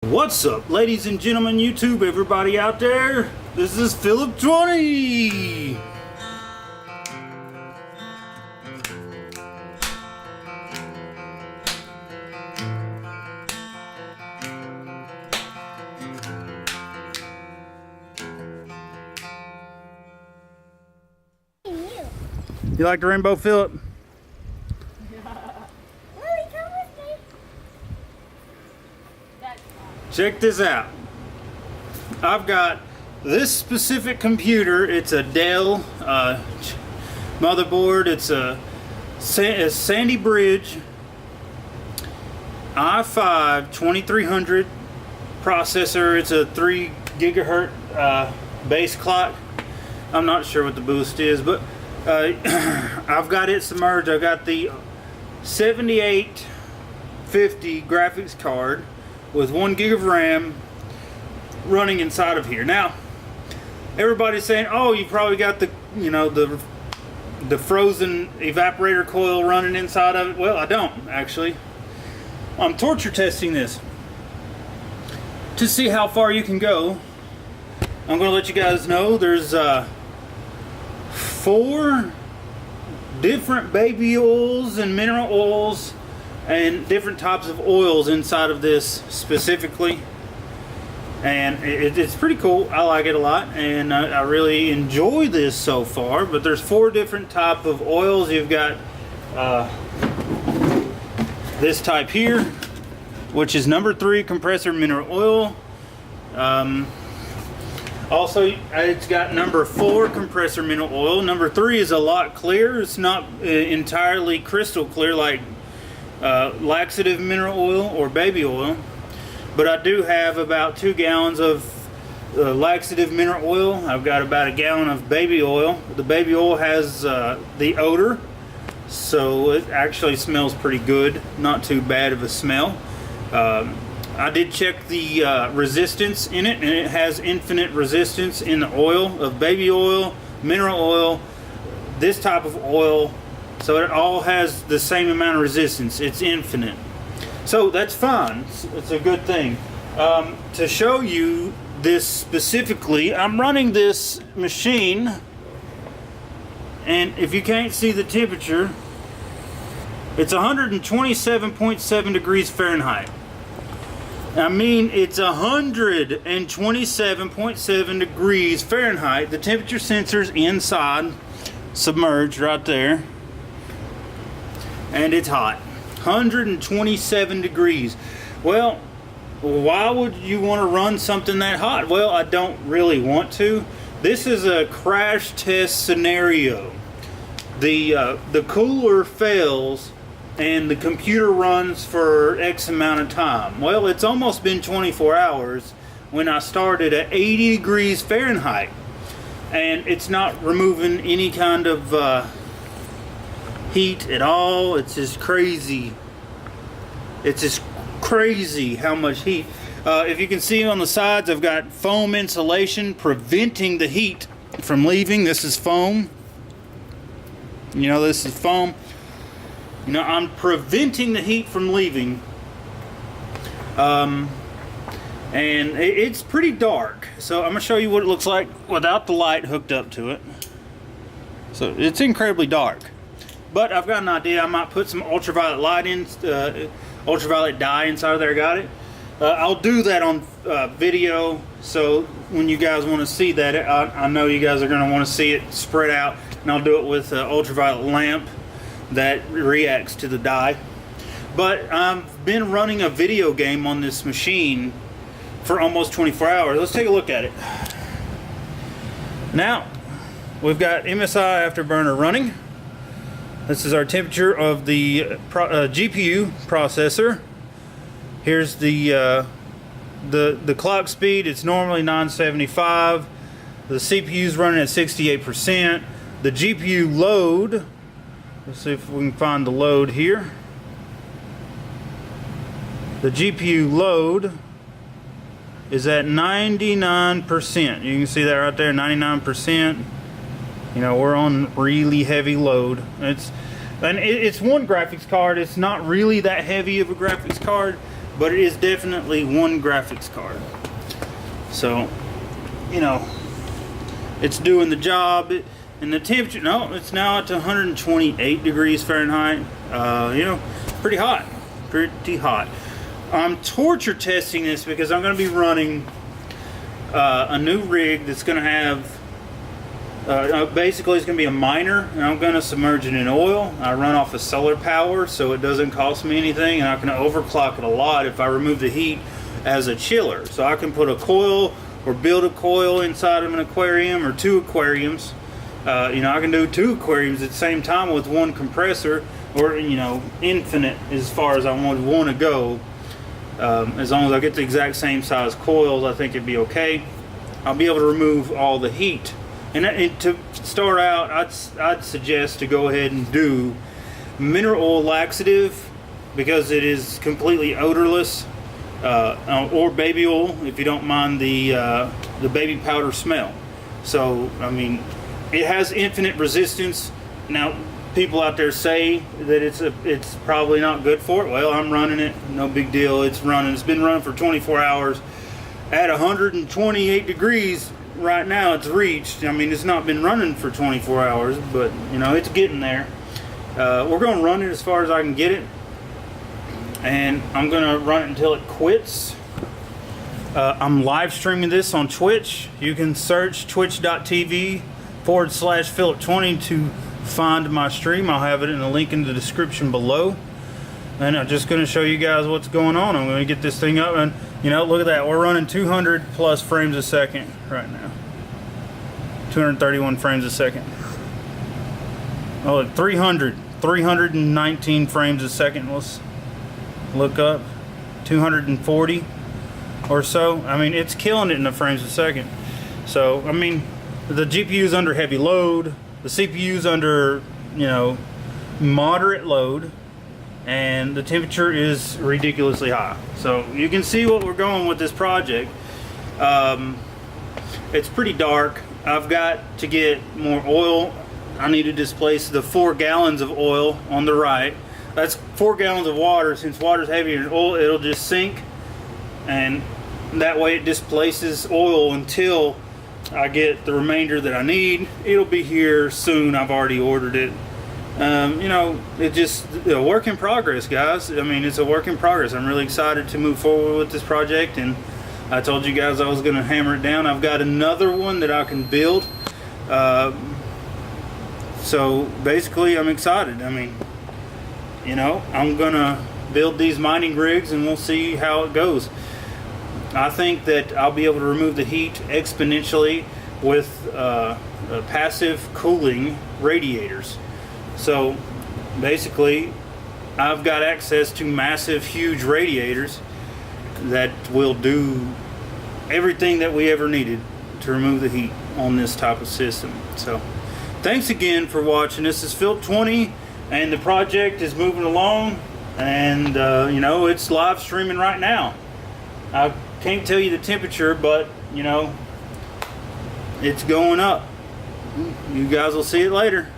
What's up, ladies and gentlemen, YouTube, everybody out there? This is Philip 20. You like the rainbow, Philip? Check this out. I've got this specific computer. It's a Dell motherboard. It's a Sandy Bridge i5 2300 processor. It's a 3 gigahertz base clock. I'm not sure what the boost is, but I've got it submerged. I've got the 7850 graphics card with 1 gig of RAM running inside of here. Now, everybody's saying, "Oh, you probably got the frozen evaporator coil running inside of it." Well, I don't actually. I'm torture testing this to see how far you can go. I'm going to let you guys know there's 4 different baby oils and mineral oils and different types of oils inside of this specifically, and it's pretty cool. I like it a lot, and I really enjoy this so far. But there's 4 different type of oils. You've got this type here, which is number 3 compressor mineral oil. Also, it's got number 4 compressor mineral oil. Number 3 is a lot clearer. It's not entirely crystal clear like laxative mineral oil or baby oil, but I do have about 2 gallons of laxative mineral oil. I've got about a gallon of baby oil. The baby oil has the odor, so it actually smells pretty good, not too bad of a smell. I did check the resistance in it, and it has infinite resistance in the oil of baby oil, mineral oil, this type of oil. So it all has the same amount of resistance. It's infinite. So that's fine. It's a good thing. To show you this specifically, I'm running this machine, and if you can't see the temperature, it's 127.7 degrees Fahrenheit. I mean, it's 127.7 degrees Fahrenheit. The temperature sensor's inside, submerged right there. And it's hot. 127 degrees. Well, why would you want to run something that hot? Well, I don't really want to. This is a crash test scenario. The cooler fails and the computer runs for X amount of time. Well, it's almost been 24 hours when I started at 80 degrees Fahrenheit. And it's not removing any kind of heat at all. It's just crazy. It's just crazy how much heat. If you can see on the sides, I've got foam insulation preventing the heat from leaving. This is foam. This is foam. I'm preventing the heat from leaving. And it's pretty dark. So I'm going to show you what it looks like without the light hooked up to it. So it's incredibly dark. But I've got an idea. I might put some ultraviolet light in, ultraviolet dye inside of there. Got it? I'll do that on video. So when you guys want to see that, I know you guys are going to want to see it spread out. And I'll do it with an ultraviolet lamp that reacts to the dye. But I've been running a video game on this machine for almost 24 hours. Let's take a look at it. Now, we've got MSI Afterburner running. This is our temperature of the GPU processor. Here's the clock speed. It's normally 975. The CPU is running at 68%. The GPU load, let's see if we can find the load here. The GPU load is at 99%. You can see that right there, 99%. We're on really heavy load. It's one graphics card. It's not really that heavy of a graphics card, but it is definitely one graphics card. So, you know, it's doing the job. And the temperature, no, it's now at 128 degrees Fahrenheit. You know, pretty hot, pretty hot. I'm torture testing this because I'm going to be running a new rig that's going to have, basically it's going to be a miner, and I'm going to submerge it in oil. I run off of solar power, so it doesn't cost me anything, and I can overclock it a lot if I remove the heat as a chiller. So I can put a coil or build a coil inside of an aquarium or 2 aquariums. You know, I can do 2 aquariums at the same time with 1 compressor, or, you know, infinite as far as I want to go. As long as I get the exact same size coils, I think it'd be okay. I'll be able to remove all the heat. And to start out, I'd suggest to go ahead and do mineral oil laxative, because it is completely odorless, or baby oil if you don't mind the baby powder smell. So, I mean, it has infinite resistance. Now, people out there say that it's probably not good for it. Well, I'm running it, no big deal. It's running. It's been running for 24 hours at 128 degrees. Right now it's reached. I mean, it's not been running for 24 hours, but you know, it's getting there. We're going to run it as far as I can get it, and I'm going to run it until it quits. I'm live streaming this on Twitch. You can search twitch.tv/Philip20 to find my stream. I'll have it in the link in the description below. And I'm just going to show you guys what's going on. I'm going to get this thing up, and you know, look at that. We're running 200 plus frames a second right now. 231 frames a second. Oh, 319 frames a second. Let's look up. 240 or so. I mean, it's killing it in the frames a second. So, I mean, the GPU's under heavy load. The CPU's under, you know, moderate load. And the temperature is ridiculously high. So you can see what we're going with this project. It's pretty dark. I've got to get more oil. I need to displace the 4 gallons of oil on the right. That's 4 gallons of water. Since water's heavier than oil, it'll just sink, and that way it displaces oil until I get the remainder that I need. It'll be here soon. I've already ordered it. You know, it just a work in progress, guys. I mean, it's a work in progress. I'm really excited to move forward with this project, and I told you guys I was going to hammer it down. I've got another one that I can build. So basically, I'm excited. I mean, you know, I'm going to build these mining rigs, and we'll see how it goes. I think that I'll be able to remove the heat exponentially with passive cooling radiators. So basically, I've got access to massive, huge radiators that will do everything that we ever needed to remove the heat on this type of system. So thanks again for watching. This is Philip20, and the project is moving along, and you know, it's live streaming right now. I can't tell you the temperature, but you know, it's going up. You guys will see it later.